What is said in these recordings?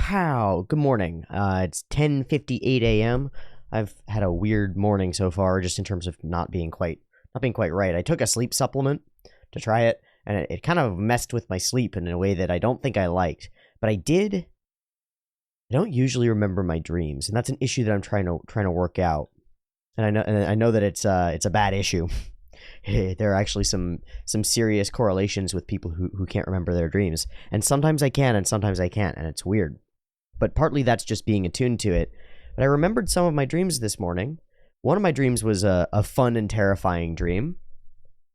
How? Good morning. It's 10:58 a.m. I've had a weird morning so far, just in terms of not being quite right. I took a sleep supplement to try it, and it kind of messed with my sleep in a way that I don't think I liked. But I don't usually remember my dreams, and that's an issue that I'm trying to work out. And I know that it's a bad issue. There are actually some serious correlations with people who can't remember their dreams. And sometimes I can, and sometimes I can't, and it's weird. But partly that's just being attuned to it. But I remembered some of my dreams this morning. One of my dreams was a fun and terrifying dream.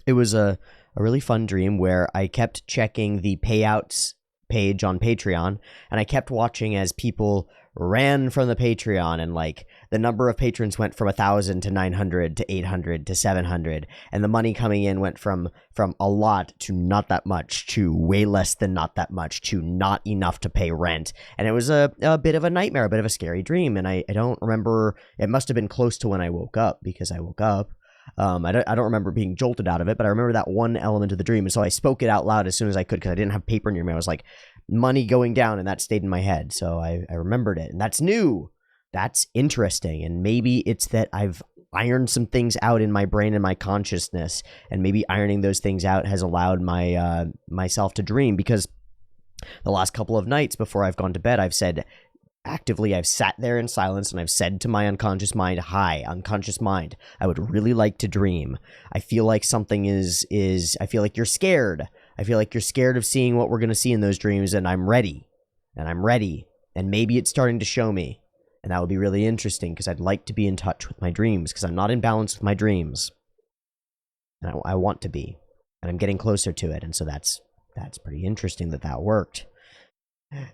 It was a really fun dream where I kept checking the payouts page on Patreon, and I kept watching as people ran from the Patreon, and like the number of patrons went from 1,000 to 900 to 800 to 700, and the money coming in went from a lot to not that much to way less than not that much to not enough to pay rent. And it was a bit of a nightmare, a bit of a scary dream, and I don't remember. It must have been close to when I woke up, because I woke up. I don't remember being jolted out of it, but I remember that one element of the dream, and so I spoke it out loud as soon as I could, because I didn't have paper near me. I was like, money going down, and that stayed in my head, so I remembered it, and that's new. That's interesting, and maybe it's that I've ironed some things out in my brain and my consciousness, and maybe ironing those things out has allowed my myself to dream, because the last couple of nights before I've gone to bed, I've sat there in silence, and I've said to my unconscious mind, "Hi, unconscious mind, I would really like to dream. I feel like something I feel like you're scared. I feel like you're scared of seeing what we're going to see in those dreams, and I'm ready. And maybe it's starting to show me. And that would be really interesting, because I'd like to be in touch with my dreams, because I'm not in balance with my dreams. And I want to be. And I'm getting closer to it, and so that's pretty interesting that worked.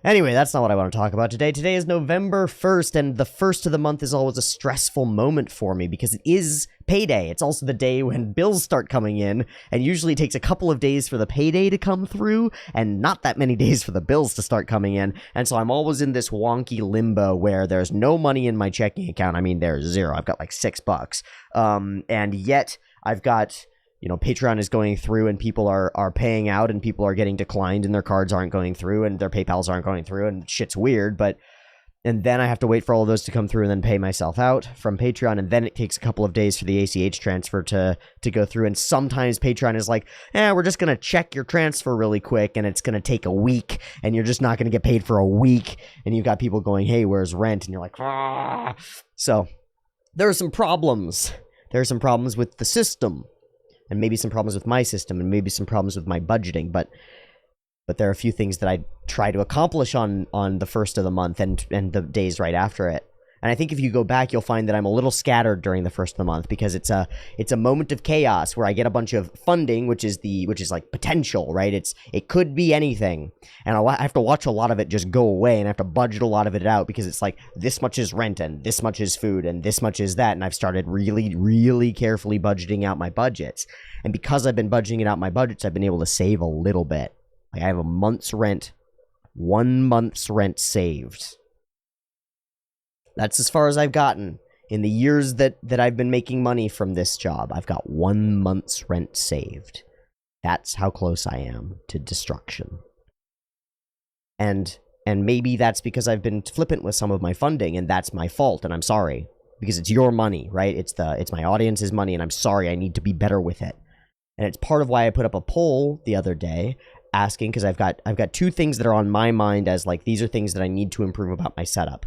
Anyway, that's not what I want to talk about today. Today is November 1st, and the first of the month is always a stressful moment for me, because it is payday. It's also the day when bills start coming in, and usually it takes a couple of days for the payday to come through, and not that many days for the bills to start coming in, and so I'm always in this wonky limbo where there's no money in my checking account. I mean, there's zero. I've got like $6. And yet I've got... Patreon is going through, and people are paying out, and people are getting declined, and their cards aren't going through, and their PayPals aren't going through, and shit's weird, and then I have to wait for all of those to come through and then pay myself out from Patreon, and then it takes a couple of days for the ACH transfer to go through, and sometimes Patreon is like, we're just going to check your transfer really quick, and it's going to take a week, and you're just not going to get paid for a week, and you've got people going, hey, where's rent? And you're like, ah. So there are some problems. There are some problems with the system. And maybe some problems with my system, and maybe some problems with my budgeting, but there are a few things that I try to accomplish on the first of the month and the days right after it. And I think if you go back, you'll find that I'm a little scattered during the first of the month, because it's a moment of chaos where I get a bunch of funding, which is like potential, right? It could be anything, and I have to watch a lot of it just go away, and I have to budget a lot of it out, because it's like this much is rent, and this much is food, and this much is that, and I've started really, really carefully budgeting out my budgets, and because I've been budgeting out my budgets, I've been able to save a little bit. Like I have a month's rent, 1 month's rent saved. That's as far as I've gotten. In the years that I've been making money from this job, I've got 1 month's rent saved. That's how close I am to destruction. And maybe that's because I've been flippant with some of my funding, and that's my fault, and I'm sorry. Because it's your money, right? It's my audience's money, and I'm sorry. I need to be better with it. And it's part of why I put up a poll the other day asking, because I've got two things that are on my mind as like, these are things that I need to improve about my setup.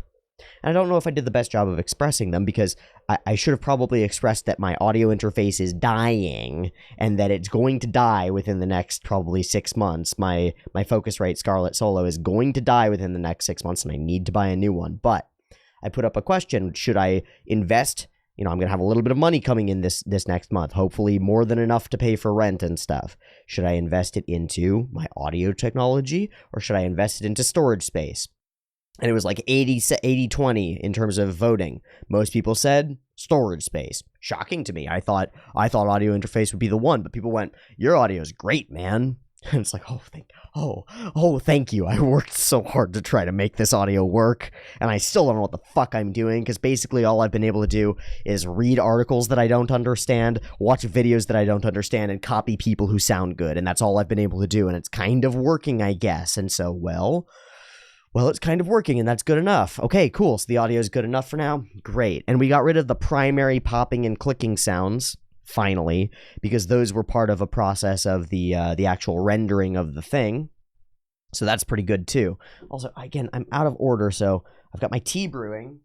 And I don't know if I did the best job of expressing them, because I should have probably expressed that my audio interface is dying, and that it's going to die within the next probably 6 months. My Focusrite Scarlett Solo is going to die within the next 6 months, and I need to buy a new one. But I put up a question: should I invest? I'm going to have a little bit of money coming in this next month, hopefully more than enough to pay for rent and stuff. Should I invest it into my audio technology, or should I invest it into storage space? And it was like 80-20 in terms of voting. Most people said storage space. Shocking to me. I thought audio interface would be the one, but people went, your audio is great, man. And it's like, thank you. I worked so hard to try to make this audio work, and I still don't know what the fuck I'm doing, because basically all I've been able to do is read articles that I don't understand, watch videos that I don't understand, and copy people who sound good, and that's all I've been able to do, and it's kind of working, I guess. And so, well, Well, it's kind of working, and that's good enough. Okay, cool. So the audio is good enough for now? Great. And we got rid of the primary popping and clicking sounds, finally, because those were part of a process of the actual rendering of the thing. So that's pretty good, too. Also, again, I'm out of order, so I've got my tea brewing,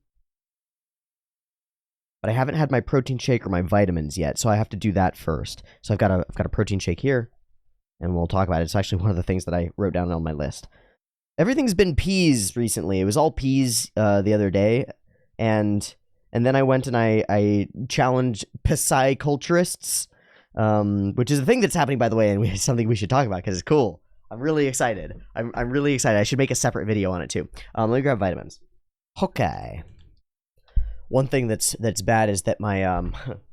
but I haven't had my protein shake or my vitamins yet, so I have to do that first. So I've got a protein shake here, and we'll talk about it. It's actually one of the things that I wrote down on my list. Everything's been peas recently. It was all peas the other day, and then I went and I challenged pisciculturists, which is a thing that's happening, by the way, and it's something we should talk about because it's cool. I'm really excited. I'm really excited. I should make a separate video on it too. Let me grab vitamins. Okay. One thing that's bad is that my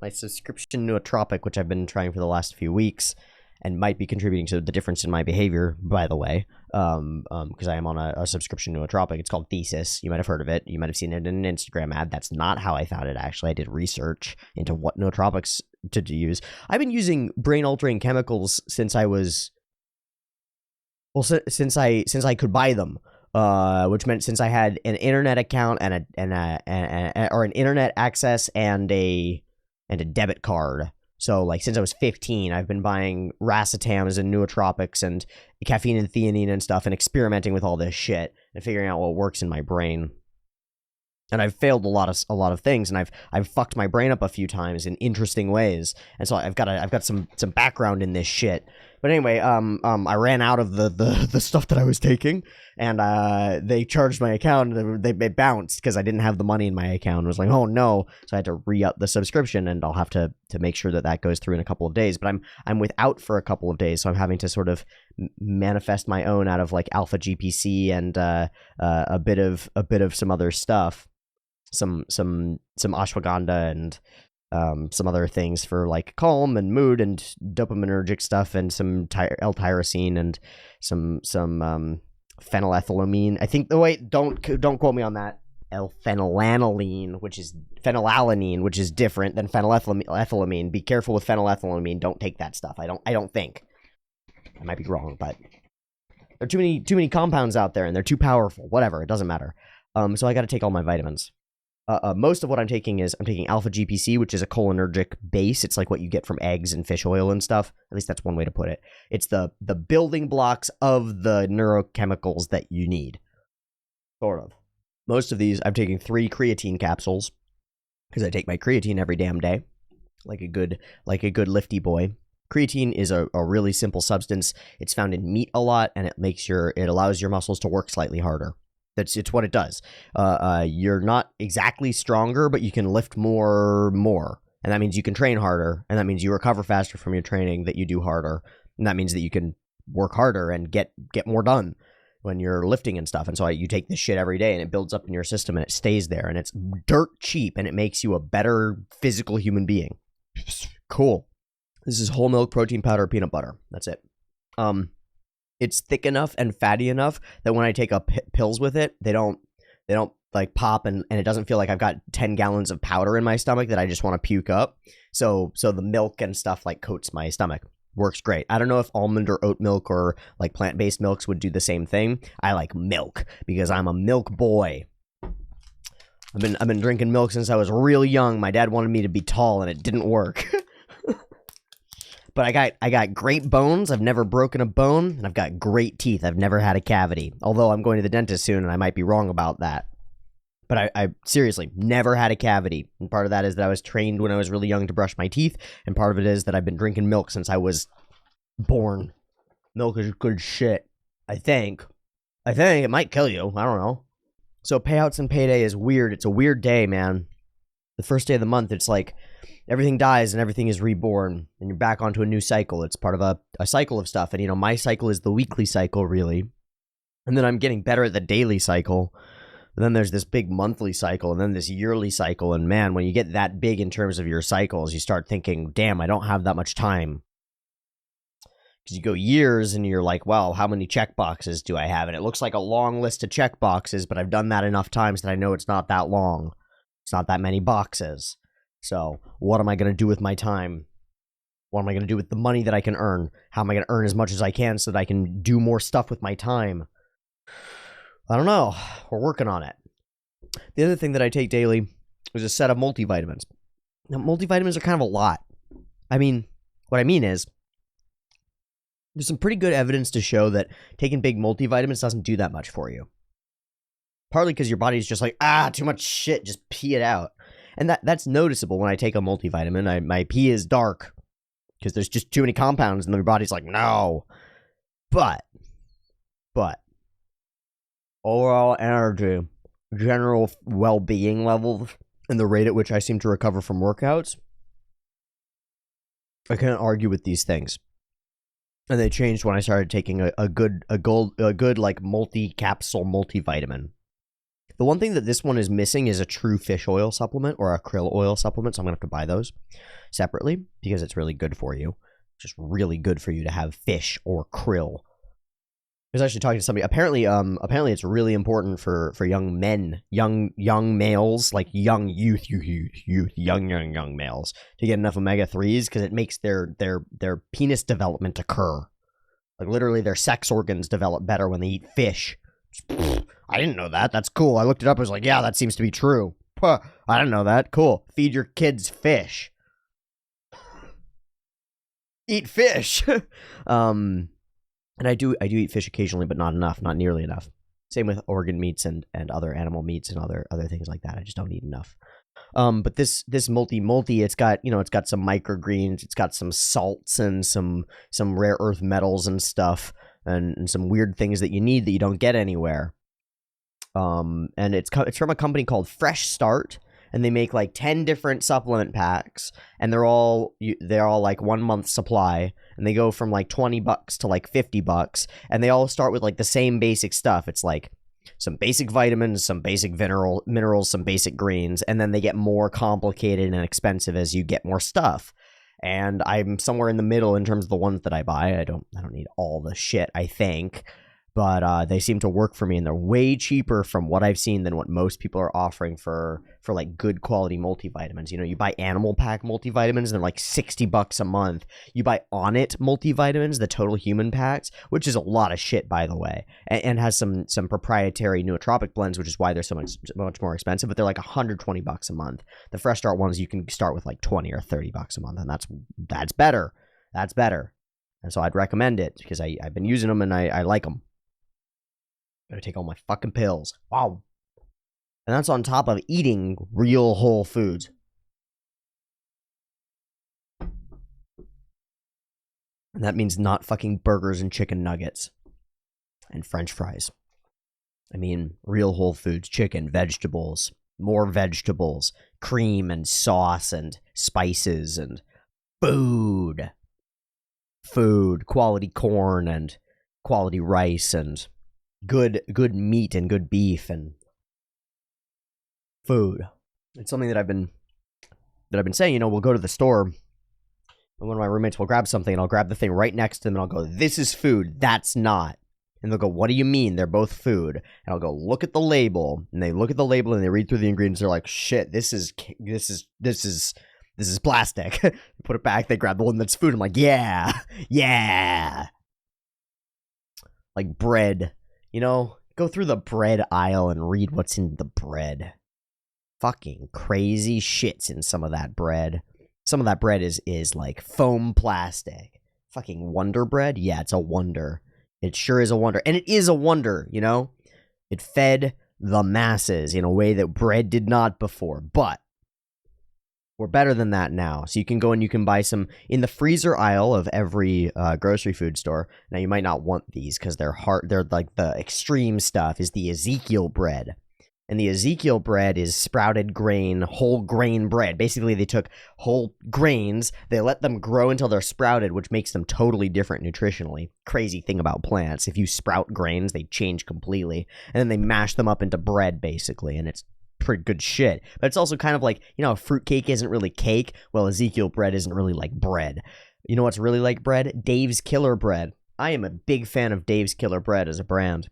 my subscription nootropic, which I've been trying for the last few weeks, and might be contributing to the difference in my behavior, by the way, because I am on a subscription nootropic. It's called Thesis. You might have heard of it. You might have seen it in an Instagram ad. That's not how I found it, actually. I did research into what nootropics to use. I've been using brain-altering chemicals since I was... Well, since I could buy them, which meant since I had an internet account and an internet access and a debit card. So, like, since I was 15, I've been buying racetams and nootropics and caffeine and theanine and stuff and experimenting with all this shit and figuring out what works in my brain. And I've failed a lot of things, and I've fucked my brain up a few times in interesting ways. And so I've got some background in this shit. But anyway, I ran out of the stuff that I was taking, and they charged my account. They bounced because I didn't have the money in my account. I was like, oh no! So I had to re-up the subscription, and I'll have to make sure that goes through in a couple of days. But I'm without for a couple of days, so I'm having to sort of manifest my own out of like alpha GPC and a bit of some other stuff. Some ashwagandha and some other things for like calm and mood and dopaminergic stuff, and some L-tyrosine and some phenylethylamine. I think don't quote me on that. L-phenylalanine, which is different than phenylethylamine. Be careful with phenylethylamine. Don't take that stuff. I don't think. I might be wrong, but there are too many compounds out there, and they're too powerful. Whatever, it doesn't matter. So I got to take all my vitamins. Most of what I'm taking alpha GPC, which is a cholinergic base. It's like what you get from eggs and fish oil and stuff. At least that's one way to put it. It's the building blocks of the neurochemicals that you need. Sort of. Most of these, I'm taking 3 creatine capsules because I take my creatine every damn day, like a good lifty boy. Creatine is a really simple substance. It's found in meat a lot, and it allows your muscles to work slightly harder. It's what it does. You're not exactly stronger, but you can lift more, and that means you can train harder, and that means you recover faster from your training that you do harder, and that means that you can work harder and get more done when you're lifting and stuff. And so you take this shit every day, and it builds up in your system, and it stays there, and it's dirt cheap, and it makes you a better physical human being. Cool. This is whole milk protein powder peanut butter. That's it. It's thick enough and fatty enough that when I take pills with it, they don't like pop, and it doesn't feel like I've got 10 gallons of powder in my stomach that I just want to puke up. So the milk and stuff like coats my stomach. Works great. I don't know if almond or oat milk or like plant-based milks would do the same thing. I like milk because I'm a milk boy. I've been drinking milk since I was real young. My dad wanted me to be tall, and it didn't work. But I got great bones. I've never broken a bone, and I've got great teeth. I've never had a cavity. Although I'm going to the dentist soon, and I might be wrong about that. But I seriously never had a cavity. And part of that is that I was trained when I was really young to brush my teeth, and part of it is that I've been drinking milk since I was born. Milk is good shit. I think it might kill you. I don't know. So payouts and payday is weird. It's a weird day, man. The first day of the month, it's like everything dies and everything is reborn, and you're back onto a new cycle. It's part of a cycle of stuff. And, my cycle is the weekly cycle, really. And then I'm getting better at the daily cycle. And then there's this big monthly cycle, and then this yearly cycle. And man, when you get that big in terms of your cycles, you start thinking, damn, I don't have that much time. Because you go years and you're like, well, how many check boxes do I have? And it looks like a long list of check boxes, but I've done that enough times that I know it's not that long. It's not that many boxes. So what am I going to do with my time? What am I going to do with the money that I can earn? How am I going to earn as much as I can so that I can do more stuff with my time? I don't know. We're working on it. The other thing that I take daily is a set of multivitamins. Now, multivitamins are kind of a lot. I mean, what I mean is, there's some pretty good evidence to show that taking big multivitamins doesn't do that much for you. Partly because your body's just like, too much shit, just pee it out. And that's noticeable when I take a multivitamin. My pee is dark because there's just too many compounds, and my body's like, no. But, overall energy, general well-being levels, and the rate at which I seem to recover from workouts, I can't argue with these things. And they changed when I started taking a good like multi-capsule multivitamin. The one thing that this one is missing is a true fish oil supplement or a krill oil supplement, so I'm going to have to buy those separately because it's really good for you. It's just really good for you to have fish or krill. I was actually talking to somebody. Apparently it's really important for young men, young males, like young males to get enough omega-3s because it makes their penis development occur. Like literally their sex organs develop better when they eat fish. I didn't know that. That's cool. I looked it up. I was like, yeah, that seems to be true. I didn't know that. Cool. Feed your kids fish. Eat fish. And I do eat fish occasionally, but not enough, not nearly enough. Same with organ meats and other animal meats and other things like that. I just don't eat enough. But this multi, it's got some microgreens, it's got some salts and some rare earth metals and stuff, and some weird things that you need that you don't get anywhere. And it's from a company called Fresh Start, and they make like 10 different supplement packs, and they're all like 1 month supply, and they go from like $20 to like $50, and they all start with like the same basic stuff. It's like some basic vitamins, some basic minerals, some basic greens, and then they get more complicated and expensive as you get more stuff. And I'm somewhere in the middle in terms of the ones that I buy. I don't need all the shit, I think. But they seem to work for me, and they're way cheaper from what I've seen than what most people are offering for like good quality multivitamins. You know, you buy Animal Pack multivitamins, and they're like $60 a month. You buy On It multivitamins, the Total Human packs, which is a lot of shit, by the way, and has some proprietary nootropic blends, which is why they're so much more expensive. But they're like $120 a month. The Fresh Start ones you can start with like $20 or $30 a month, and that's better. That's better. And so I'd recommend it because I've been using them and I like them. Gotta take all my fucking pills. Wow. And that's on top of eating real whole foods. And that means not fucking burgers and chicken nuggets. And French fries. I mean, real whole foods. Chicken, vegetables, more vegetables, cream and sauce and spices and food. Food, quality corn and quality rice and good meat and good beef and food. It's something that I've been saying. You know, we'll go to the store, and one of my roommates will grab something, and I'll grab the thing right next to them, and I'll go, "This is food. That's not." And they'll go, "What do you mean? They're both food." And I'll go, "Look at the label." And they look at the label and they read through the ingredients. They're like, "Shit, this is plastic." Put it back. They grab the one that's food. I'm like, "Yeah." Like bread. You know, go through the bread aisle and read what's in the bread. Fucking crazy shit's in some of that bread. Some of that bread is like foam plastic. Fucking Wonder Bread? Yeah, it's a wonder. It sure is a wonder. And it is a wonder, you know? It fed the masses in a way that bread did not before. But we're better than that now. So you can go and you can buy some in the freezer aisle of every grocery food store. Now, you might not want these because they're like the extreme stuff is the Ezekiel bread. And the Ezekiel bread is sprouted grain, whole grain bread. Basically, they took whole grains, they let them grow until they're sprouted, which makes them totally different nutritionally. Crazy thing about plants. If you sprout grains, they change completely. And then they mash them up into bread, basically. And it's pretty good shit. But it's also kind of like, you know, fruitcake isn't really cake. Well, Ezekiel bread isn't really like bread. You know what's really like bread? Dave's Killer Bread. I am a big fan of Dave's Killer Bread as a brand.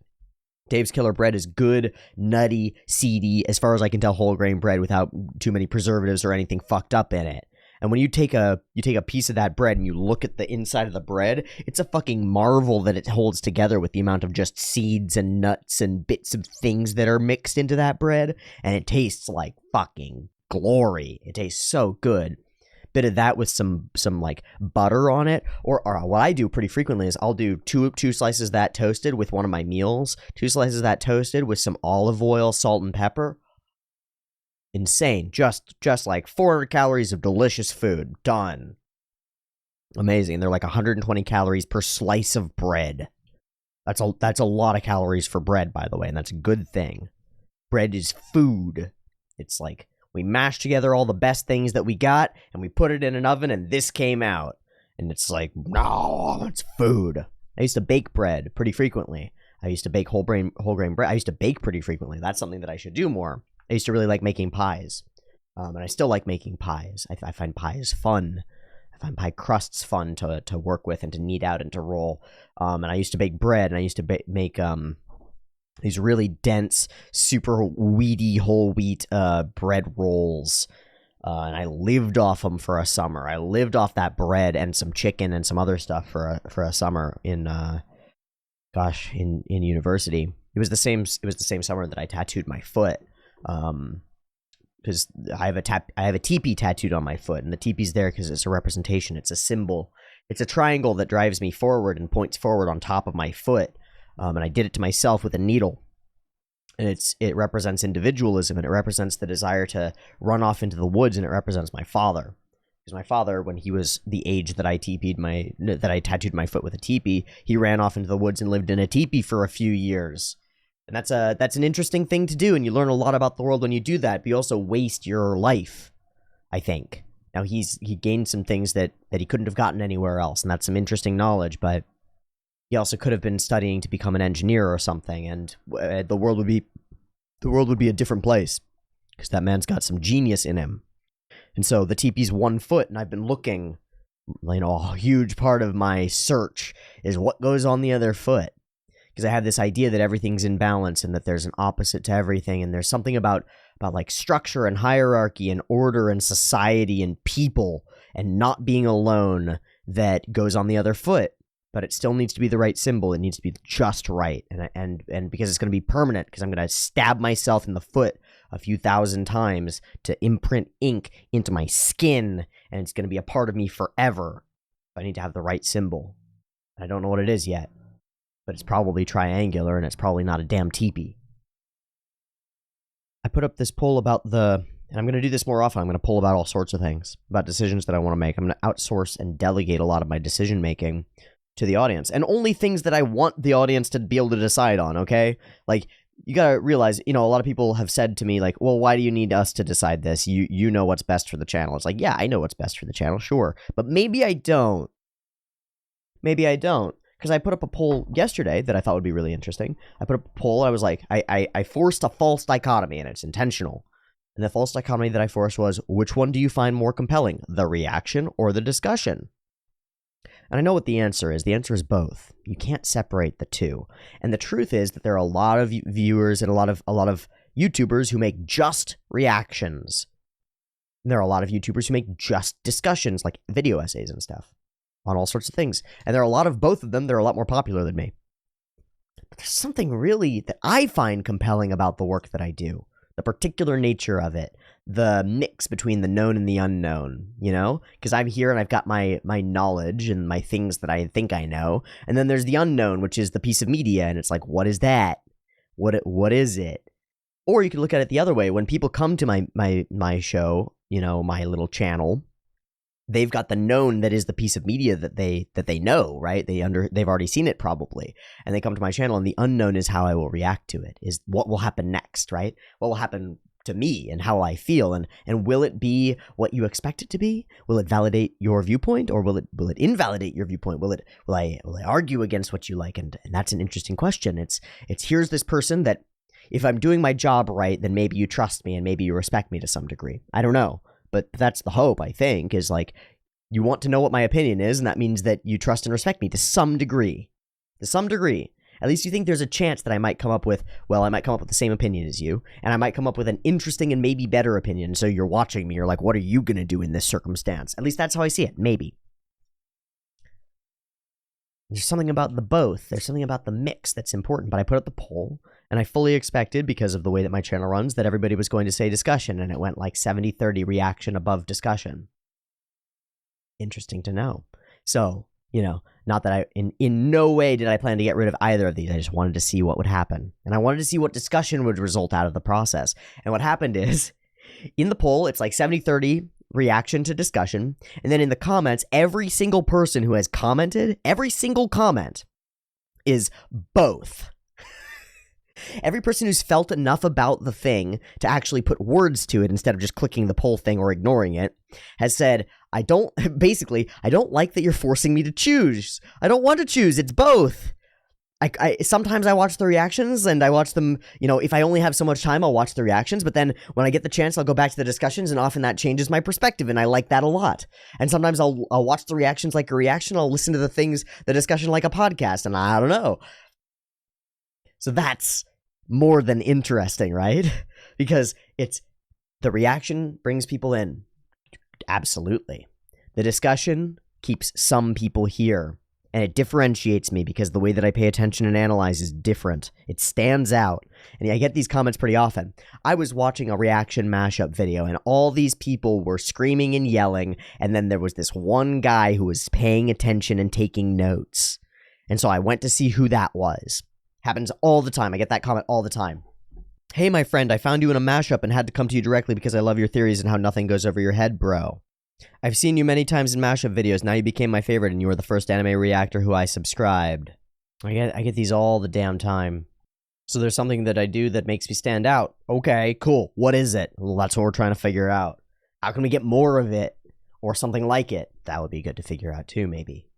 Dave's Killer Bread is good, nutty, seedy, as far as I can tell, whole grain bread without too many preservatives or anything fucked up in it. And when you take a piece of that bread and you look at the inside of the bread, it's a fucking marvel that it holds together with the amount of just seeds and nuts and bits of things that are mixed into that bread. And it tastes like fucking glory. It tastes so good. Bit of that with some like butter on it, or what I do pretty frequently is I'll do two slices of that toasted with one of my meals, 2 slices of that toasted with some olive oil, salt, and pepper. Insane. Just like 400 calories of delicious food. Done. Amazing. They're like 120 calories per slice of bread. That's a lot of calories for bread, by the way, and that's a good thing. Bread is food. It's like we mashed together all the best things that we got, and we put it in an oven, and this came out. And it's like, no, it's food. I used to bake bread pretty frequently. I used to bake whole grain bread. I used to bake pretty frequently. That's something that I should do more. I used to really like making pies. And I still like making pies. I find pies fun. I find pie crusts fun to work with and to knead out and to roll. And I used to bake bread, and I used to make these really dense, super weedy whole wheat bread rolls. And I lived off them for a summer. I lived off that bread and some chicken and some other stuff for a summer in university. It was the same summer that I tattooed my foot. Because I have a teepee tattooed on my foot, and the teepee's there because it's a representation. It's a symbol. It's a triangle that drives me forward and points forward on top of my foot. And I did it to myself with a needle. And it represents individualism, and it represents the desire to run off into the woods, and it represents my father. Because my father, when he was the age that I tattooed my foot with a teepee, he ran off into the woods and lived in a teepee for a few years. And that's an interesting thing to do, and you learn a lot about the world when you do that, but you also waste your life, I think. Now, he gained some things that he couldn't have gotten anywhere else, and that's some interesting knowledge, but he also could have been studying to become an engineer or something, and the world would be a different place, because that man's got some genius in him. And so the teepee's 1 foot, and I've been looking, a huge part of my search is what goes on the other foot. Because I have this idea that everything's in balance and that there's an opposite to everything, and there's something about like structure and hierarchy and order and society and people and not being alone that goes on the other foot. But it still needs to be the right symbol. It needs to be just right, and because it's going to be permanent, because I'm going to stab myself in the foot a few thousand times to imprint ink into my skin, and it's going to be a part of me forever. I need to have the right symbol. I don't know what it is yet. But it's probably triangular, and it's probably not a damn teepee. I put up this poll about and I'm going to do this more often, I'm going to poll about all sorts of things, about decisions that I want to make. I'm going to outsource and delegate a lot of my decision-making to the audience, and only things that I want the audience to be able to decide on, okay? Like, you got to realize, a lot of people have said to me, like, well, why do you need us to decide this? You know what's best for the channel. It's like, yeah, I know what's best for the channel, sure, but maybe I don't. Because I put up a poll yesterday that I thought would be really interesting. I put up a poll. I was like, I forced a false dichotomy, and it's intentional. And the false dichotomy that I forced was, which one do you find more compelling, the reaction or the discussion? And I know what the answer is. The answer is both. You can't separate the two. And the truth is that there are a lot of viewers and a lot of YouTubers who make just reactions. And there are a lot of YouTubers who make just discussions, like video essays and stuff, on all sorts of things. And there are a lot of both of them that are a lot more popular than me. But there's something really that I find compelling about the work that I do. The particular nature of it. The mix between the known and the unknown, Because I'm here and I've got my knowledge and my things that I think I know. And then there's the unknown, which is the piece of media. And it's like, what is that? What is it? Or you could look at it the other way. When people come to my show, my little channel, they've got the known that is the piece of media that they know, right? They've already seen it probably, and they come to my channel, and the unknown is how I will react to it, is what will happen next, right? What will happen to me and how I feel, and will it be what you expect it to be? Will it validate your viewpoint, or will it invalidate your viewpoint? Will I argue against what you like? And that's an interesting question. It's here's this person that if I'm doing my job right, then maybe you trust me and maybe you respect me to some degree. I don't know. But that's the hope, I think, is like, you want to know what my opinion is, and that means that you trust and respect me to some degree. And At least you think there's a chance that I might come up with, well, I might come up with the same opinion as you, and I might come up with an interesting and maybe better opinion. So you're watching me, you're like, what are you going to do in this circumstance? At least that's how I see it. Maybe. There's something about the both. There's something about the mix that's important. But I put up the poll, and I fully expected, because of the way that my channel runs, that everybody was going to say discussion, and it went like 70-30 reaction above discussion. Interesting to know. So, you know, not that I, in no way did I plan to get rid of either of these. I just wanted to see what would happen. And I wanted to see what discussion would result out of the process. And what happened is, in the poll, it's like 70-30 reaction to discussion. And then in the comments, every single person who has commented, every single comment is both. Every person who's felt enough about the thing to actually put words to it instead of just clicking the poll thing or ignoring it has said, I don't like that you're forcing me to choose. I don't want to choose. It's both. Sometimes I watch the reactions and I watch them, you know, if I only have so much time, I'll watch the reactions. But then when I get the chance, I'll go back to the discussions, and often that changes my perspective. And I like that a lot. And sometimes I'll watch the reactions like a reaction. I'll listen to the discussion like a podcast. And I don't know. So that's more than interesting, right? Because the reaction brings people in. Absolutely. The discussion keeps some people here. And it differentiates me because the way that I pay attention and analyze is different. It stands out. And I get these comments pretty often. I was watching a reaction mashup video, and all these people were screaming and yelling, and then there was this one guy who was paying attention and taking notes. And so I went to see who that was. Happens all the time. I get that comment all the time. Hey, my friend, I found you in a mashup and had to come to you directly because I love your theories and how nothing goes over your head, bro. I've seen you many times in mashup videos. Now you became my favorite, and you were the first anime reactor who I subscribed. I get these all the damn time. So there's something that I do that makes me stand out. Okay, cool. What is it? Well, that's what we're trying to figure out. How can we get more of it? Or something like it? That would be good to figure out too, maybe.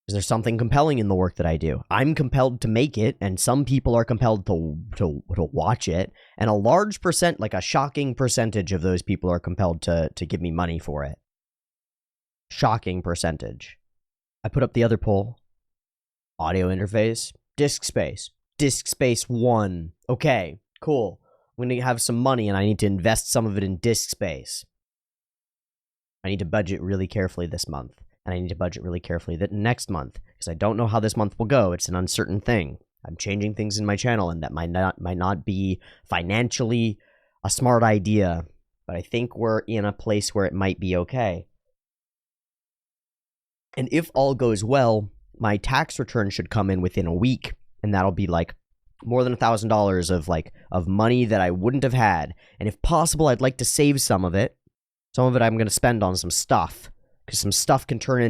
Is there something compelling in the work that I do? I'm compelled to make it, and some people are compelled to watch it, and a large percent, like a shocking percentage of those people are compelled to give me money for it. Shocking percentage. I put up the other poll. Audio interface. Disk space. Disk space 1. Okay, cool. I'm going to have some money, and I need to invest some of it in disk space. I need to budget really carefully this month. And I need to budget really carefully that next month, because I don't know how this month will go. It's an uncertain thing. I'm changing things in my channel, and that might not be financially a smart idea, but I think we're in a place where it might be okay. And if all goes well, my tax return should come in within a week, and that'll be like more than $1,000 of money that I wouldn't have had. And if possible, I'd like to save some of it. Some of it I'm going to spend on some stuff. Because some stuff can turn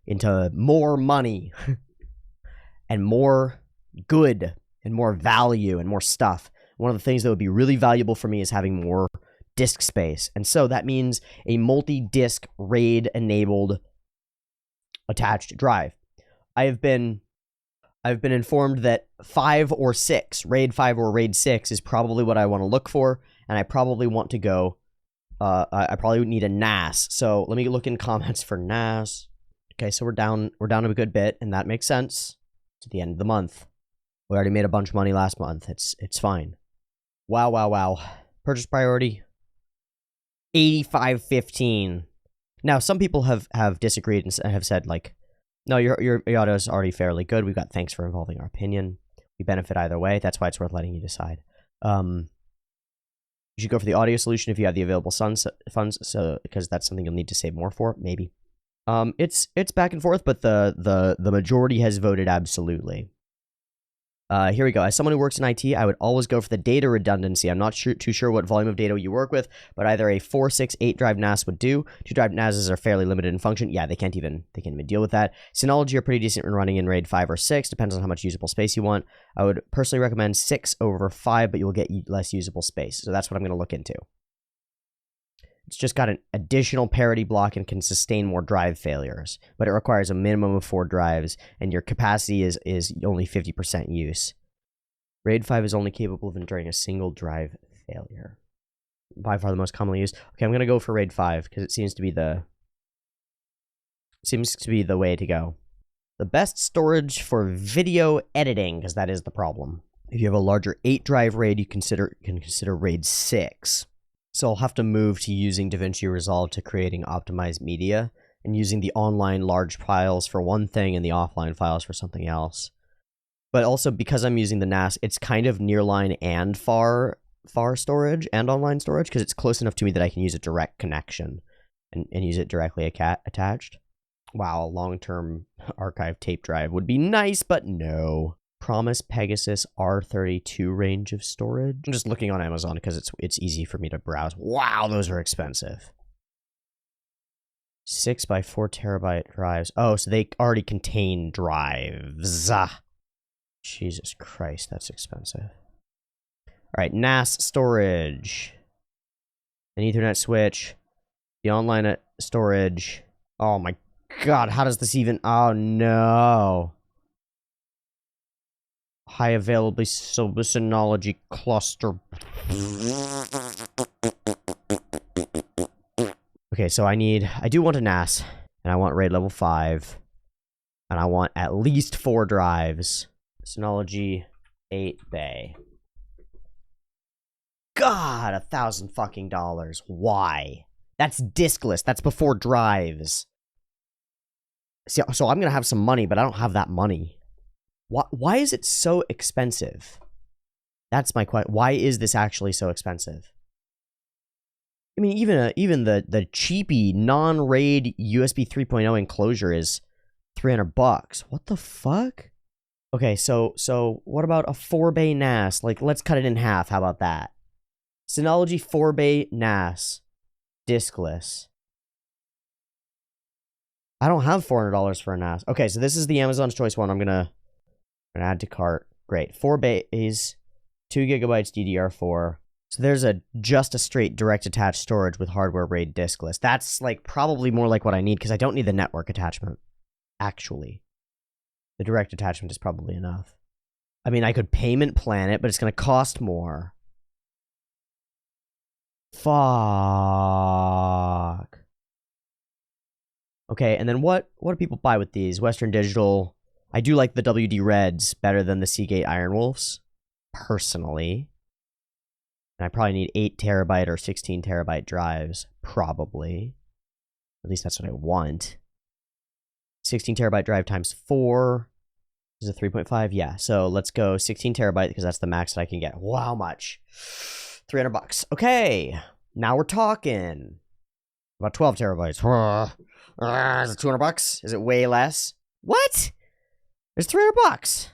into more money and more good and more value and more stuff. One of the things that would be really valuable for me is having more disk space. And so that means a multi-disk RAID-enabled attached drive. I've been informed that 5 or 6, RAID 5 or RAID 6 is probably what I want to look for, and I probably want to go I probably would need a NAS. So let me look in comments for NAS. Okay, so we're down a good bit, and that makes sense. It's at the end of the month. We already made a bunch of money last month. It's fine. Wow. Purchase priority 85.15. Now some people have disagreed and have said like, no, your audio is already fairly good. We've got thanks for involving our opinion. We benefit either way. That's why it's worth letting you decide. You should go for the audio solution if you have the available funds, so because that's something you'll need to save more for, maybe. It's back and forth, but the majority has voted absolutely. Here we go. As someone who works in IT, I would always go for the data redundancy. I'm not too sure what volume of data you work with, but either a 4, 6, 8 drive NAS would do. 2 drive NASs are fairly limited in function. Yeah, they can't even deal with that. Synology are pretty decent when running in RAID 5 or 6. Depends on how much usable space you want. I would personally recommend 6 over 5, but you'll get less usable space. So that's what I'm going to look into. It's just got an additional parity block and can sustain more drive failures, but it requires a minimum of 4 drives, and your capacity is only 50% use. RAID 5 is only capable of enduring a single drive failure. By far the most commonly used. Okay, I'm going to go for RAID 5 because it seems to be the way to go. The best storage for video editing, because that is the problem. If you have a larger 8-drive RAID, you can consider RAID 6. So I'll have to move to using DaVinci Resolve to creating optimized media, and using the online large files for one thing and the offline files for something else. But also, because I'm using the NAS, it's kind of nearline and far storage and online storage, because it's close enough to me that I can use a direct connection and use it directly attached. Wow, a long-term archive tape drive would be nice, but no. Promise Pegasus R32 range of storage. I'm just looking on Amazon because it's easy for me to browse. Wow, those are expensive. 6 by 4 terabyte drives. Oh, so they already contain drives. Jesus Christ, that's expensive. All right, NAS storage. An Ethernet switch. The online storage. Oh my God, how does this even... Oh no. High availability Synology cluster. Okay, so I do want a NAS, and I want RAID level 5, and I want at least 4 drives. Synology 8 bay. God, $1,000 fucking dollars. Why? That's diskless. That's before drives. See, so I'm gonna have some money, but I don't have that money. Why is it so expensive? That's my question. Why is this actually so expensive? I mean, even the cheapy non-RAID USB 3.0 enclosure is $300. What the fuck? Okay, so what about a 4-bay NAS? Like, let's cut it in half. How about that? Synology 4-bay NAS, diskless. I don't have $400 for a NAS. Okay, so this is the Amazon's Choice one. I'm gonna add to cart. Great. 4 bays, 2 gigabytes DDR4. So there's just a straight direct attached storage with hardware RAID diskless. That's like probably more like what I need, because I don't need the network attachment. Actually, the direct attachment is probably enough. I mean, I could payment plan it, but it's going to cost more. Fuck. Okay, and then what do people buy with these? Western Digital. I do like the WD Reds better than the Seagate Iron Wolves, personally. And I probably need 8 terabyte or 16 terabyte drives, probably. At least that's what I want. 16 terabyte drive times 4 is a 3.5. Yeah, so let's go 16 terabyte because that's the max that I can get. Wow, how much? $300. Okay, now we're talking. About 12 terabytes. Is it $200? Is it way less? What? It's $300.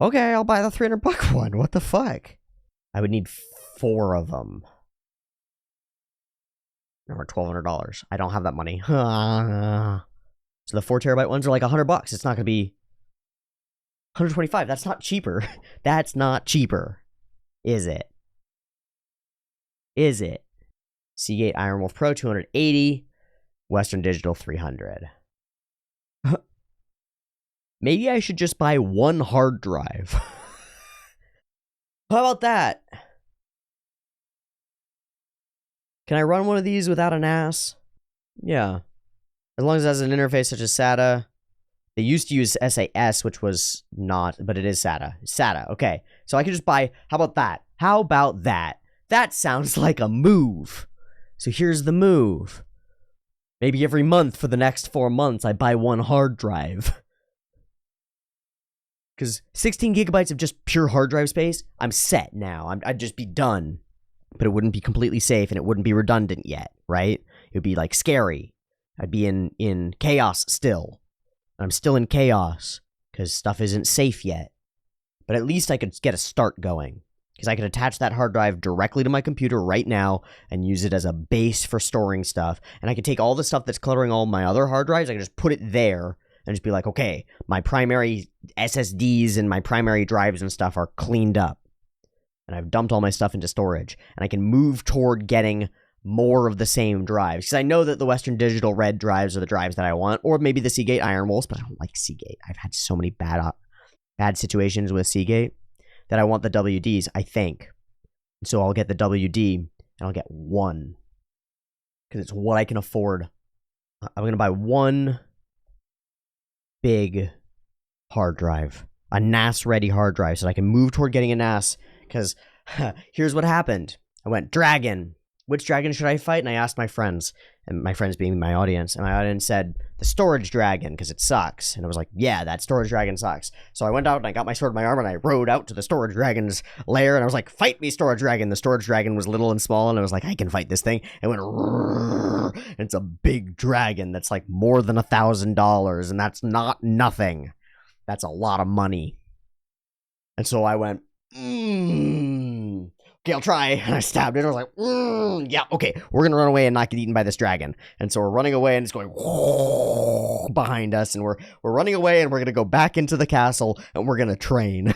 Okay, I'll buy the $300 one. What the fuck? I would need 4 of them. Or $1,200. I don't have that money. So the 4 terabyte ones are like $100. It's not gonna be $125. That's not cheaper. That's not cheaper. Is it? Is it? Seagate Iron Wolf Pro 280. Western Digital 300. Maybe I should just buy 1 hard drive. How about that? Can I run one of these without a NAS? Yeah. As long as it has an interface such as SATA. They used to use SAS, which was not, but it is SATA. SATA, okay. So I could just buy, how about that? How about that? That sounds like a move. So here's the move. Maybe every month for the next 4 months, I buy 1 hard drive. Because 16 gigabytes of just pure hard drive space, I'm set now. I'd just be done. But it wouldn't be completely safe, and it wouldn't be redundant yet, right? It would be, like, scary. I'd be in chaos still. I'm still in chaos, because stuff isn't safe yet. But at least I could get a start going. Because I could attach that hard drive directly to my computer right now and use it as a base for storing stuff. And I could take all the stuff that's cluttering all my other hard drives, I could just put it there and just be like, okay, my primary SSDs and my primary drives and stuff are cleaned up. And I've dumped all my stuff into storage. And I can move toward getting more of the same drives. Because I know that the Western Digital Red drives are the drives that I want. Or maybe the Seagate Iron Wolves, but I don't like Seagate. I've had so many bad situations with Seagate that I want the WDs, I think. So I'll get the WD, and I'll get 1. Because it's what I can afford. I'm going to buy 1 big hard drive. A NAS-ready hard drive so that I can move toward getting a NAS, because here's what happened. I went, dragon. Which dragon should I fight? And I asked my friends, and my friends being my audience, and my audience said, the storage dragon, because it sucks. And I was like, yeah, that storage dragon sucks. So I went out and I got my sword in my arm and I rode out to the storage dragon's lair, and I was like, fight me, storage dragon. The storage dragon was little and small, and I was like, I can fight this thing. It went, and it's a big dragon that's like more than $1,000, and that's not nothing. That's a lot of money. And so I went, okay, I'll try. And I stabbed it. I was like, yeah, okay, we're going to run away and not get eaten by this dragon. And so we're running away, and it's going behind us. And we're running away, and we're going to go back into the castle, and we're going to train.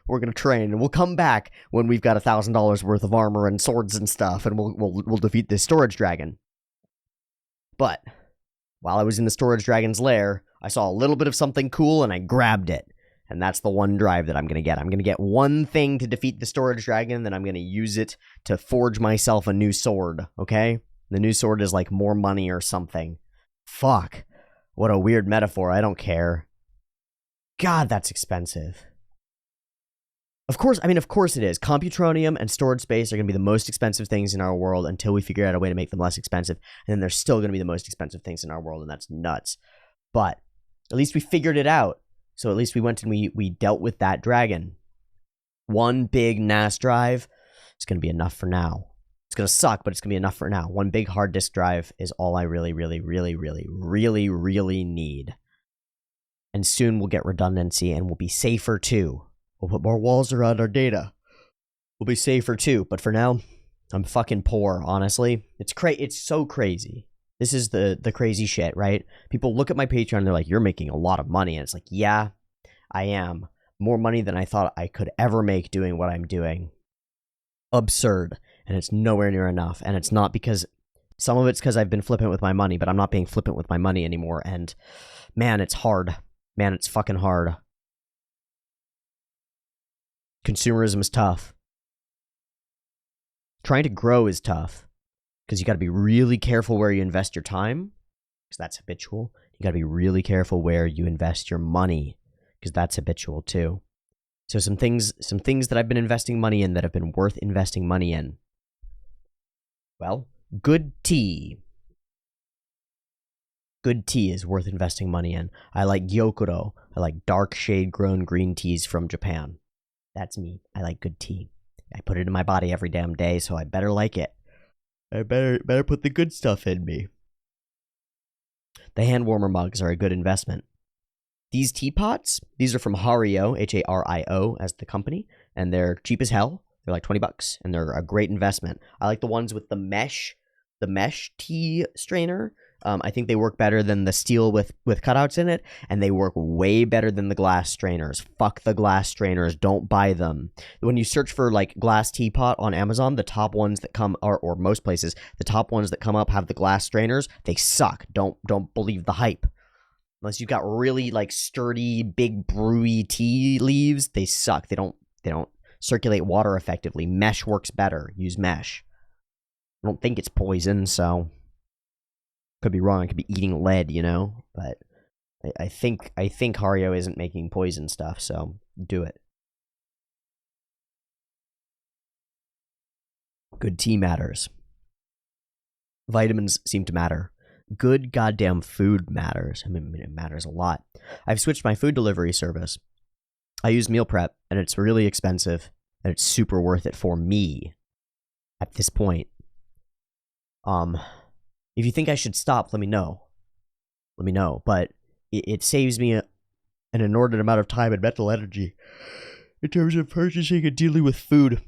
We're going to train, and we'll come back when we've got $1,000 worth of armor and swords and stuff, and we'll defeat this storage dragon. But while I was in the storage dragon's lair, I saw a little bit of something cool, and I grabbed it. And that's the one drive that I'm going to get. I'm going to get one thing to defeat the storage dragon, then I'm going to use it to forge myself a new sword, okay? The new sword is like more money or something. Fuck. What a weird metaphor. I don't care. God, that's expensive. Of course it is. Computronium and storage space are going to be the most expensive things in our world until we figure out a way to make them less expensive. And then they're still going to be the most expensive things in our world, and that's nuts. But at least we figured it out. So at least we went and we dealt with that dragon. One big NAS drive is going to be enough for now. It's going to suck, but it's going to be enough for now. One big hard disk drive is all I really need. And soon we'll get redundancy, and we'll be safer too. We'll put more walls around our data. We'll be safer too. But for now, I'm fucking poor, honestly. It's so crazy. This is the crazy shit, right? People look at my Patreon and they're like, you're making a lot of money. And it's like, yeah, I am. More money than I thought I could ever make doing what I'm doing. Absurd. And it's nowhere near enough. And it's not because... Some of it's because I've been flippant with my money, but I'm not being flippant with my money anymore. And man, it's hard. Man, it's fucking hard. Consumerism is tough. Trying to grow is tough. Because you got to be really careful where you invest your time, because that's habitual. You got to be really careful where you invest your money, because that's habitual too. So some things that I've been investing money in that have been worth investing money in. Well, good tea. Good tea is worth investing money in. I like gyokuro. I like dark shade grown green teas from Japan. That's me. I like good tea. I put it in my body every damn day, so I better like it. I better put the good stuff in me. The hand warmer mugs are a good investment. These teapots, these are from Hario, Hario as the company, and they're cheap as hell. They're like $20, and they're a great investment. I like the ones with the mesh tea strainer. I think they work better than the steel with cutouts in it, and they work way better than the glass strainers. Fuck the glass strainers. Don't buy them. When you search for like glass teapot on Amazon, the top ones that come, or most places, the top ones that come up have the glass strainers. They suck. Don't believe the hype. Unless you've got really like sturdy, big brewy tea leaves, they suck. They don't circulate water effectively. Mesh works better. Use mesh. I don't think it's poison, so... Could be wrong. I could be eating lead, you know, but I think Hario isn't making poison stuff, so do it. Good tea matters. Vitamins seem to matter. Good goddamn food matters. I mean, it matters a lot. I've switched my food delivery service. I use meal prep, and it's really expensive, and it's super worth it for me at this point. If you think I should stop, let me know. Let me know. But it saves me an inordinate amount of time and mental energy in terms of purchasing and dealing with food.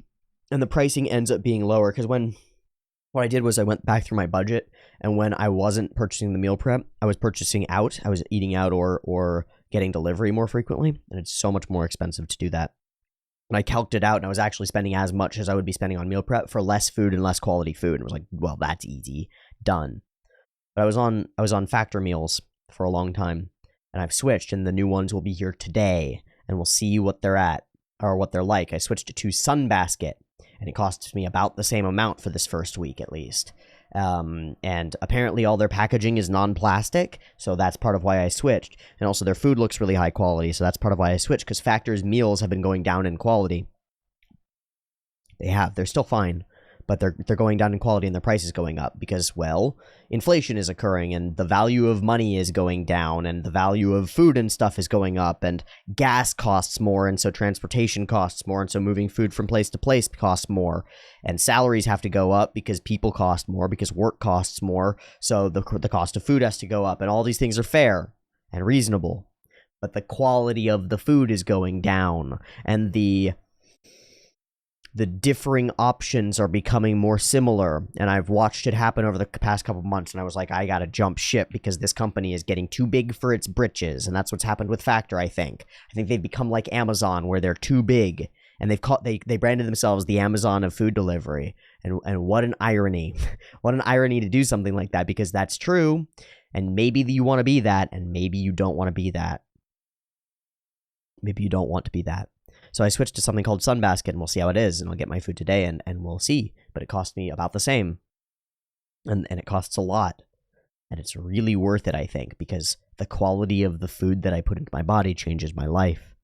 And the pricing ends up being lower. Because what I did was I went back through my budget. And when I wasn't purchasing the meal prep, I was purchasing out. I was eating out or getting delivery more frequently. And it's so much more expensive to do that. And I calced it out, and I was actually spending as much as I would be spending on meal prep for less food and less quality food. And I was like, well, that's easy. Done. But I was on Factor meals for a long time, and I've switched, and the new ones will be here today, and we'll see what they're at, or what they're like. I switched to Sunbasket, and it costs me about the same amount for this first week, at least. And apparently all their packaging is non-plastic, so that's part of why I switched. And also their food looks really high quality, so that's part of why I switched, because Factor's meals have been going down in quality. They're still fine, but they're going down in quality and their price is going up because, well, inflation is occurring and the value of money is going down and the value of food and stuff is going up and gas costs more, and so transportation costs more, and so moving food from place to place costs more, and salaries have to go up because people cost more, because work costs more, so the cost of food has to go up, and all these things are fair and reasonable, but the quality of the food is going down, and the differing options are becoming more similar, and I've watched it happen over the past couple months, and I was like, I gotta jump ship because this company is getting too big for its britches, and that's what's happened with Factor, I think. I think they've become like Amazon, where they're too big, and they branded themselves the Amazon of food delivery, and what an irony. What an irony to do something like that, because that's true, and maybe you want to be that, and maybe you don't want to be that. Maybe you don't want to be that. So I switched to something called Sunbasket, and we'll see how it is, and I'll get my food today, and we'll see. But it cost me about the same, and it costs a lot, and it's really worth it, I think, because the quality of the food that I put into my body changes my life,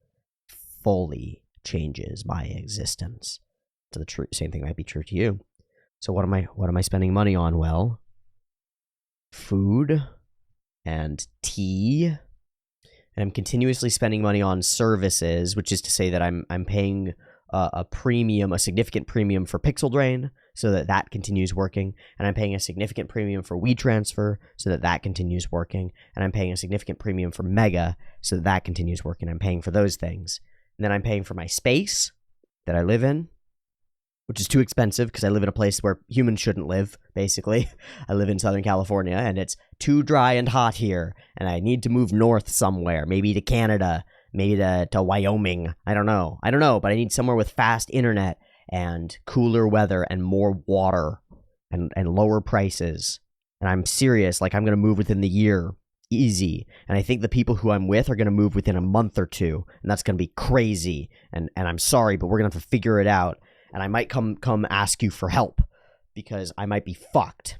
fully changes my existence. So the same thing might be true to you. So what am I spending money on? Well, food and tea. And I'm continuously spending money on services, which is to say that I'm paying a significant premium for Pixel Drain, so that continues working, and I'm paying a significant premium for WeTransfer, so that continues working, and I'm paying a significant premium for Mega, so that continues working. I'm paying for those things, and then I'm paying for my space that I live in, which is too expensive because I live in a place where humans shouldn't live, basically. I live in Southern California, and it's too dry and hot here, and I need to move north somewhere, maybe to Canada, maybe to Wyoming. I don't know, but I need somewhere with fast internet and cooler weather and more water and lower prices. And I'm serious, like I'm going to move within the year, easy. And I think the people who I'm with are going to move within a month or two, and that's going to be crazy. And I'm sorry, but we're going to have to figure it out. And I might come ask you for help, because I might be fucked.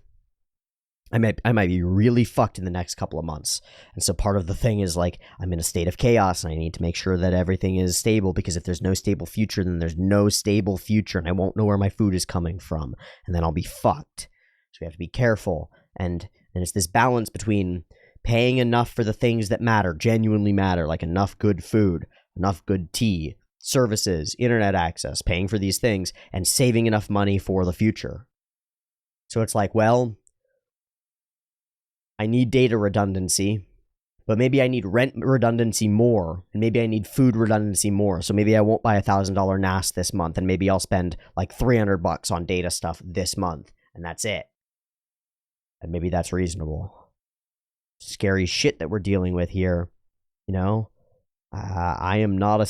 I might be really fucked in the next couple of months. And so part of the thing is, like, I'm in a state of chaos, and I need to make sure that everything is stable, because if there's no stable future, then there's no stable future, and I won't know where my food is coming from, and then I'll be fucked. So we have to be careful. And it's this balance between paying enough for the things that matter, genuinely matter, like enough good food, enough good tea, services, internet access, paying for these things, and saving enough money for the future. So it's like, well, I need data redundancy, but maybe I need rent redundancy more, and maybe I need food redundancy more. So maybe I won't buy a $1,000 NAS this month, and maybe I'll spend like $300 on data stuff this month, and that's it. And maybe that's reasonable. Scary shit that we're dealing with here, you know? I am not a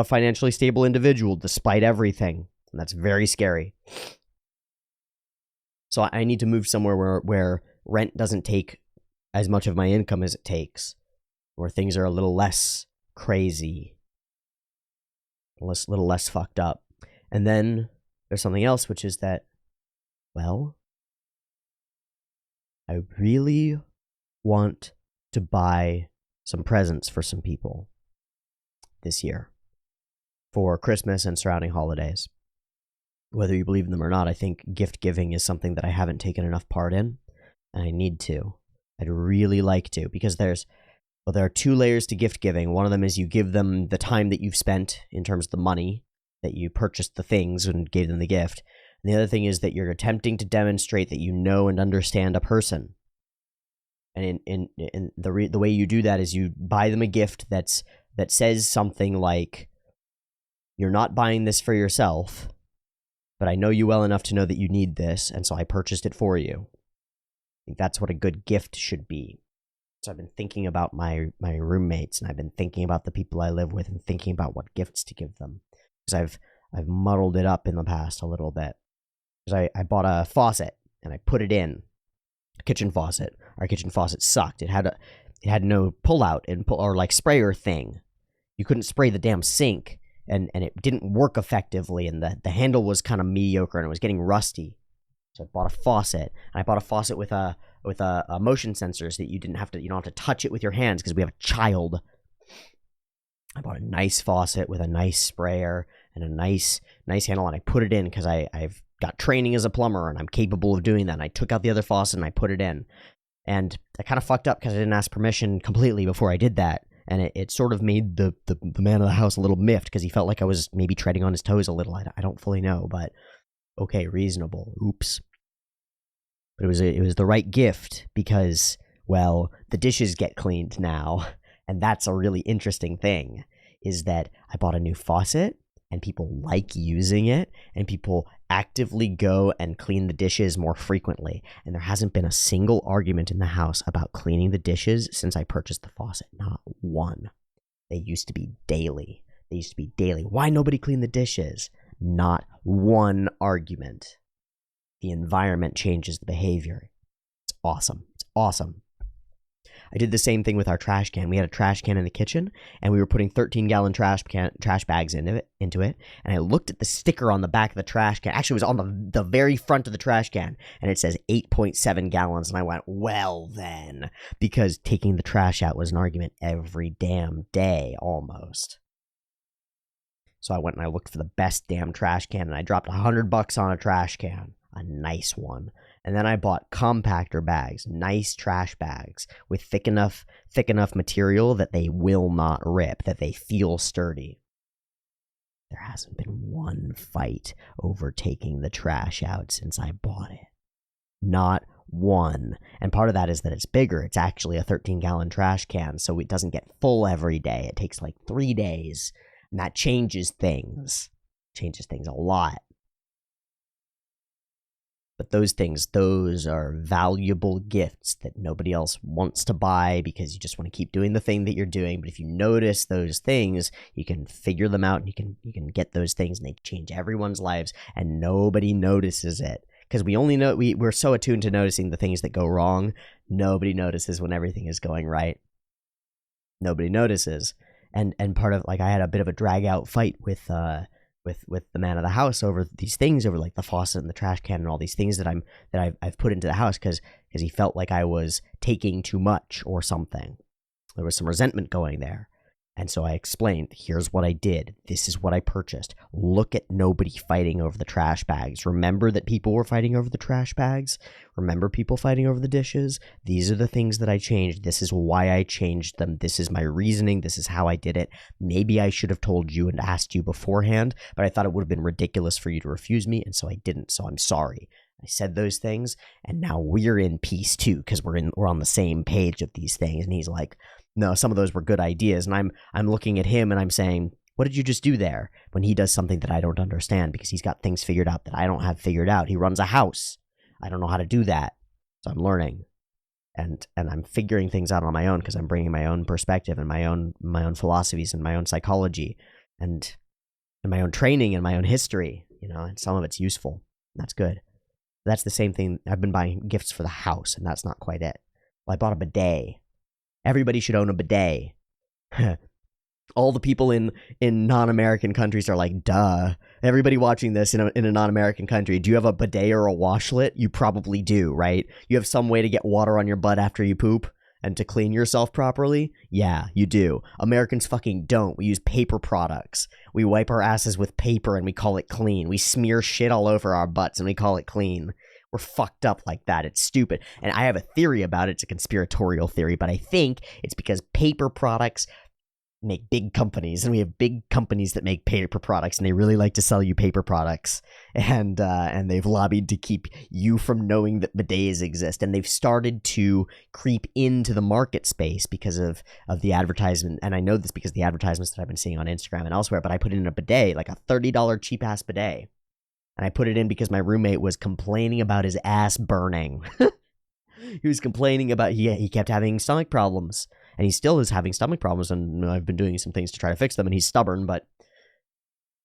financially stable individual, despite everything, and that's very scary. So I need to move somewhere where rent doesn't take as much of my income as it takes, where things are a little less crazy, a little less fucked up. And then there's something else, which is that, well, I really want to buy some presents for some people this year for Christmas and surrounding holidays. Whether you believe in them or not, I think gift giving is something that I haven't taken enough part in, and I need to. I'd really like to, because there are two layers to gift giving. One of them is you give them the time that you've spent in terms of the money that you purchased the things and gave them the gift. And the other thing is that you're attempting to demonstrate that you know and understand a person. And in the way you do that is you buy them a gift that says something like, you're not buying this for yourself, but I know you well enough to know that you need this, and so I purchased it for you. I think that's what a good gift should be. So I've been thinking about my roommates, and I've been thinking about the people I live with, and thinking about what gifts to give them. Because I've muddled it up in the past a little bit. Because I bought a faucet, and I put it in. A kitchen faucet. Our kitchen faucet sucked. It had no pull-out or like sprayer thing. You couldn't spray the damn sink. And it didn't work effectively, and the handle was kind of mediocre, and it was getting rusty. So I bought a faucet, and I bought a faucet with a motion sensor so that you don't have to touch it with your hands because we have a child. I bought a nice faucet with a nice sprayer and a nice handle, and I put it in because I've got training as a plumber and I'm capable of doing that. And I took out the other faucet and I put it in, and I kind of fucked up because I didn't ask permission completely before I did that, and it sort of made the man of the house a little miffed because he felt like I was maybe treading on his toes a little. I don't fully know, but okay, reasonable. Oops. But it was the right gift because, well, the dishes get cleaned now. And that's a really interesting thing, is that I bought a new faucet and people like using it and people actively go and clean the dishes more frequently. And there hasn't been a single argument in the house about cleaning the dishes since I purchased the faucet. Not one. They used to be daily. Why nobody cleaned the dishes? Not one argument. The environment changes the behavior. It's awesome. I did the same thing with our trash can. We had a trash can in the kitchen, and we were putting 13-gallon trash bags into it. And I looked at the sticker on the back of the trash can. Actually, it was on the very front of the trash can, and it says 8.7 gallons. And I went, well then, because taking the trash out was an argument every damn day, almost. So I went and I looked for the best damn trash can, and I dropped $100 on a trash can, a nice one. And then I bought compactor bags, nice trash bags with thick enough material that they will not rip, that they feel sturdy. There hasn't been one fight over taking the trash out since I bought it. Not one. And part of that is that it's bigger. It's actually a 13-gallon trash can, so it doesn't get full every day. It takes like 3 days, and that changes things. Changes things a lot. But those are valuable gifts that nobody else wants to buy because you just want to keep doing the thing that you're doing. But if you notice those things, you can figure them out and you can get those things, and they change everyone's lives, and nobody notices it. Because we're so attuned to noticing the things that go wrong. Nobody notices when everything is going right. Nobody notices. And part of, like, I had a bit of a drag out fight with the man of the house over these things, over like the faucet and the trash can and all these things that I've put into the house because he felt like I was taking too much or something. There was some resentment going there. And so I explained, here's what I did. This is what I purchased. Look at nobody fighting over the trash bags. Remember that people were fighting over the trash bags? Remember people fighting over the dishes? These are the things that I changed. This is why I changed them. This is my reasoning. This is how I did it. Maybe I should have told you and asked you beforehand, but I thought it would have been ridiculous for you to refuse me, and so I didn't. So I'm sorry. I said those things, and now we're in peace too, because we're on the same page of these things. And he's like, no, some of those were good ideas. And I'm looking at him and I'm saying, what did you just do there? When he does something that I don't understand because he's got things figured out that I don't have figured out. He runs a house. I don't know how to do that. So I'm learning. And I'm figuring things out on my own because I'm bringing my own perspective and my own philosophies and my own psychology and my own training and my own history, and some of it's useful. That's good. That's the same thing. I've been buying gifts for the house, and that's not quite it. Well, I bought a bidet. Everybody should own a bidet. All the people in non-American countries are like, duh. Everybody watching this in a non-American country, do you have a bidet or a washlet? You probably do, right? You have some way to get water on your butt after you poop and to clean yourself properly? Yeah, you do. Americans fucking don't. We use paper products. We wipe our asses with paper and we call it clean. We smear shit all over our butts and we call it clean. We're fucked up like that. It's stupid. And I have a theory about it. It's a conspiratorial theory, but I think it's because paper products make big companies, and we have big companies that make paper products, and they really like to sell you paper products, and they've lobbied to keep you from knowing that bidets exist, and they've started to creep into the market space because of the advertisement. And I know this because the advertisements that I've been seeing on Instagram and elsewhere, but I put in a bidet, like a $30 cheap-ass bidet. And I put it in because my roommate was complaining about his ass burning. He was complaining about, he kept having stomach problems. And he still is having stomach problems. And I've been doing some things to try to fix them. And he's stubborn, but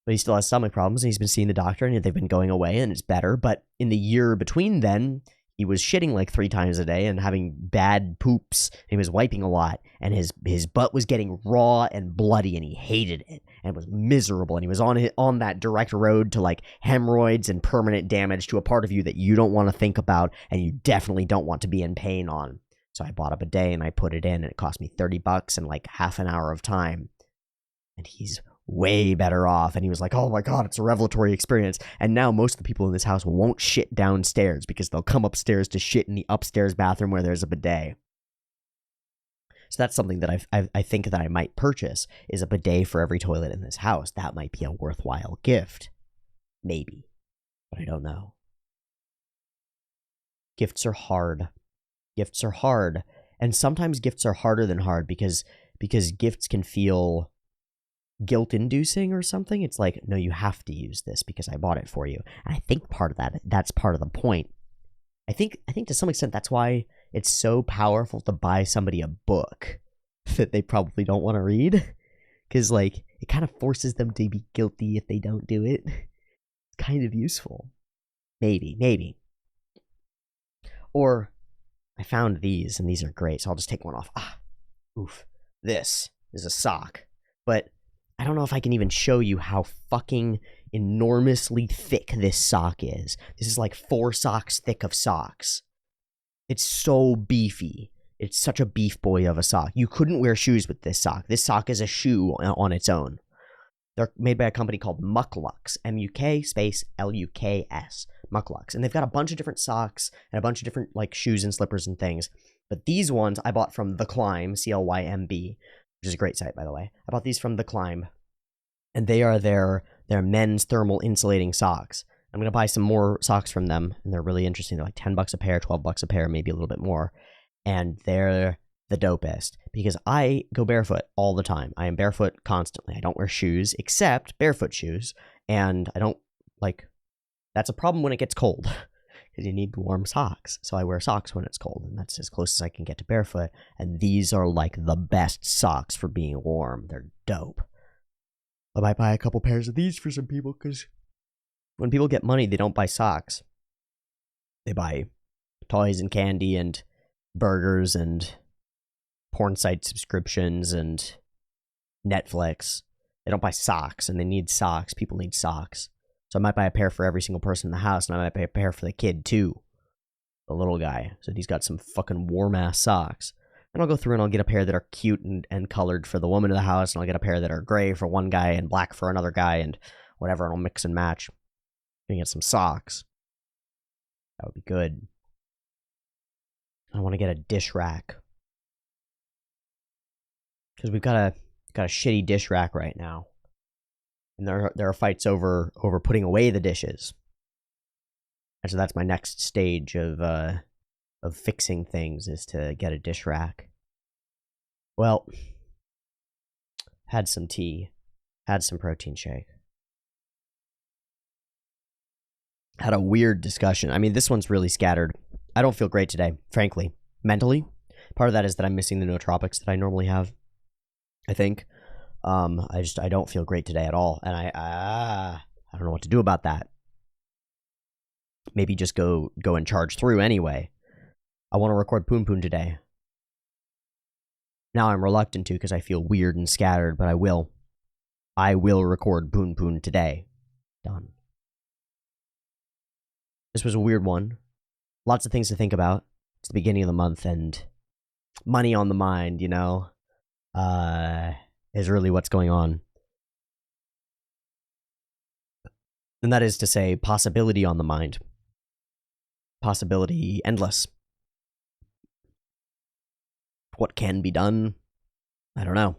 he still has stomach problems. And he's been seeing the doctor and they've been going away and it's better. But in the year between then, he was shitting like 3 times a day and having bad poops. He was wiping a lot, and his butt was getting raw and bloody, and he hated it and was miserable. And he was on that direct road to like hemorrhoids and permanent damage to a part of you that you don't want to think about, and you definitely don't want to be in pain on. So I bought a bidet and I put it in, and it cost me $30 and like half an hour of time. And he's way better off. And he was like, oh my God, it's a revelatory experience. And now most of the people in this house won't shit downstairs because they'll come upstairs to shit in the upstairs bathroom where there's a bidet. So that's something that I think that I might purchase, is a bidet for every toilet in this house. That might be a worthwhile gift. Maybe. But I don't know. Gifts are hard. Gifts are hard. And sometimes gifts are harder than hard because gifts can feel guilt-inducing or something. It's like, no, you have to use this because I bought it for you. And I think part of that's part of the point. I think to some extent that's why it's so powerful to buy somebody a book that they probably don't want to read, because like it kind of forces them to be guilty if they don't do it. It's kind of useful. Maybe. Or I found these, and these are great, so I'll just take one off. Oof. This is a sock, but I don't know if I can even show you how fucking enormously thick this sock is. This is like 4 socks thick of socks. It's so beefy. It's such a beef boy of a sock. You couldn't wear shoes with this sock. This sock is a shoe on its own. They're made by a company called Muklux, M-U-K space L-U-K-S, Muklux. And they've got a bunch of different socks and a bunch of different like shoes and slippers and things. But these ones I bought from The Climb, C-L-Y-M-B, which is a great site, by the way. I bought these from The Climb, and they are their men's thermal insulating socks. I'm going to buy some more socks from them, and they're really interesting. They're like $10 a pair, $12 a pair, maybe a little bit more. And they're the dopest, because I go barefoot all the time. I am barefoot constantly. I don't wear shoes, except barefoot shoes, and I don't, like, that's a problem when it gets cold, because you need warm socks. So I wear socks when it's cold, and that's as close as I can get to barefoot. And these are like the best socks for being warm. They're dope. I might buy a couple pairs of these for some people, because when people get money, they don't buy socks. They buy toys and candy and burgers and porn site subscriptions and Netflix. They don't buy socks, and they need socks. People need socks. So I might buy a pair for every single person in the house, and I might buy a pair for the kid too. The little guy. So he's got some fucking warm-ass socks. And I'll go through and I'll get a pair that are cute and colored for the woman in the house, and I'll get a pair that are gray for one guy and black for another guy and whatever, and I'll mix and match. I'm gonna get some socks. That would be good. I want to get a dish rack, because we've got a shitty dish rack right now, and there are fights over putting away the dishes. And so that's my next stage of fixing things, is to get a dish rack. Well, had some tea, had some protein shake. Had a weird discussion. I mean, this one's really scattered. I don't feel great today, frankly. Mentally. Part of that is that I'm missing the nootropics that I normally have, I think. I don't feel great today at all, and I don't know what to do about that. Maybe just go and charge through anyway. I want to record Punpun today. Now I'm reluctant to, because I feel weird and scattered, but I will. I will record Punpun today. Done. This was a weird one. Lots of things to think about. It's the beginning of the month, and money on the mind, you know, is really what's going on. And that is to say, possibility on the mind. Possibility endless. What can be done? I don't know.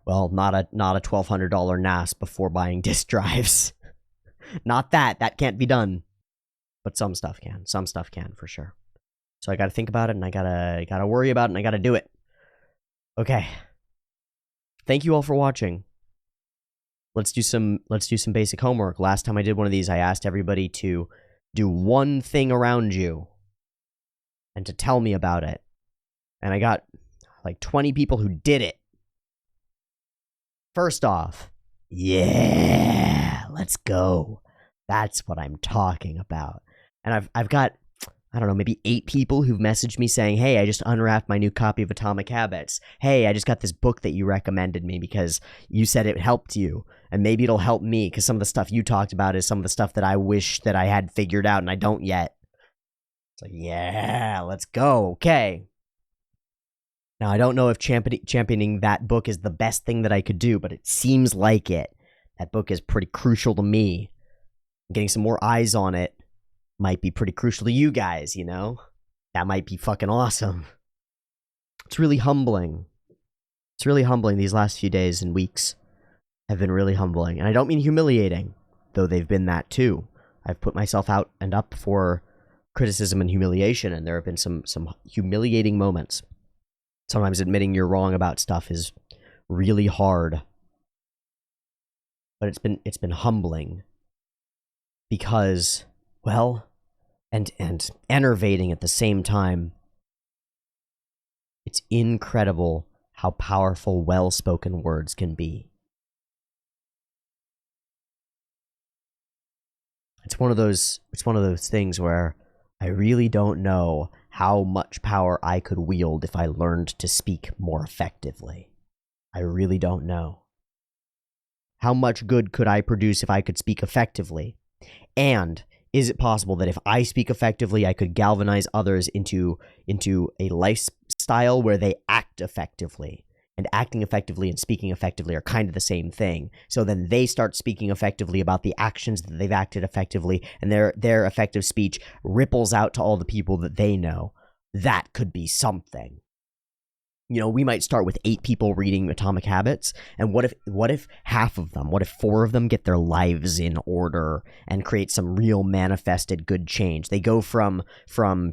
Well, not a $1,200 NAS before buying disk drives. Not that. That can't be done. But some stuff can. Some stuff can, for sure. So I gotta think about it, and I gotta worry about it, and I gotta do it. Okay. Thank you all for watching. Let's do some basic homework. Last time I did one of these, I asked everybody to do one thing around you and to tell me about it. And I got like 20 people who did it. First off, yeah, let's go. That's what I'm talking about. And I've got I don't know, maybe 8 people who've messaged me saying, hey, I just unwrapped my new copy of Atomic Habits. Hey, I just got this book that you recommended me because you said it helped you. And maybe it'll help me because some of the stuff you talked about is some of the stuff that I wish that I had figured out and I don't yet. It's like, yeah, let's go. Okay. Now, I don't know if championing that book is the best thing that I could do, but it seems like it. That book is pretty crucial to me. Getting some more eyes on it might be pretty crucial to you guys, you know? That might be fucking awesome. It's really humbling. It's really humbling. These last few days and weeks have been really humbling. And I don't mean humiliating, though they've been that too. I've put myself out and up for criticism and humiliation, and there have been some humiliating moments. Sometimes admitting you're wrong about stuff is really hard. But it's been humbling because, well, and enervating at the same time. It's incredible how powerful well-spoken words can be. It's one of those things where I really don't know how much power I could wield if I learned to speak more effectively. I really don't know. How much good could I produce if I could speak effectively? And is it possible that if I speak effectively, I could galvanize others into a lifestyle where they act effectively? And acting effectively and speaking effectively are kind of the same thing. So then they start speaking effectively about the actions that they've acted effectively, and their effective speech ripples out to all the people that they know. That could be something. You know, we might start with 8 people reading Atomic Habits, and what if half of them, what if 4 of them get their lives in order and create some real manifested good change? They go from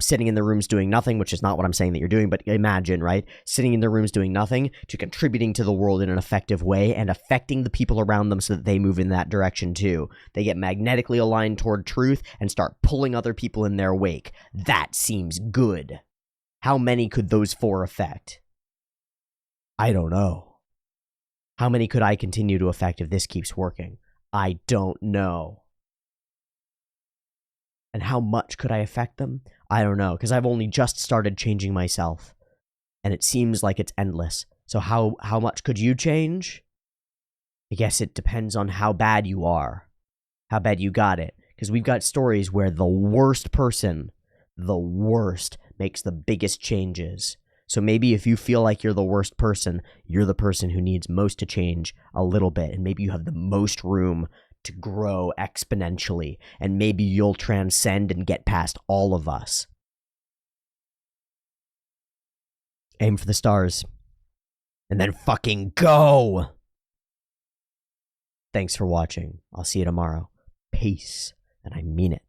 sitting in the rooms doing nothing, which is not what I'm saying that you're doing, but imagine, right? Sitting in the rooms doing nothing to contributing to the world in an effective way and affecting the people around them so that they move in that direction too. They get magnetically aligned toward truth and start pulling other people in their wake. That seems good. How many could those 4 affect? I don't know. How many could I continue to affect if this keeps working? I don't know. And how much could I affect them? I don't know, because I've only just started changing myself, and it seems like it's endless. So how much could you change? I guess it depends on how bad you are, how bad you got it. Because we've got stories where the worst person, the worst, makes the biggest changes. So maybe if you feel like you're the worst person, you're the person who needs most to change a little bit, and maybe you have the most room to grow exponentially, and maybe you'll transcend and get past all of us. Aim for the stars. And then fucking go! Thanks for watching. I'll see you tomorrow. Peace. And I mean it.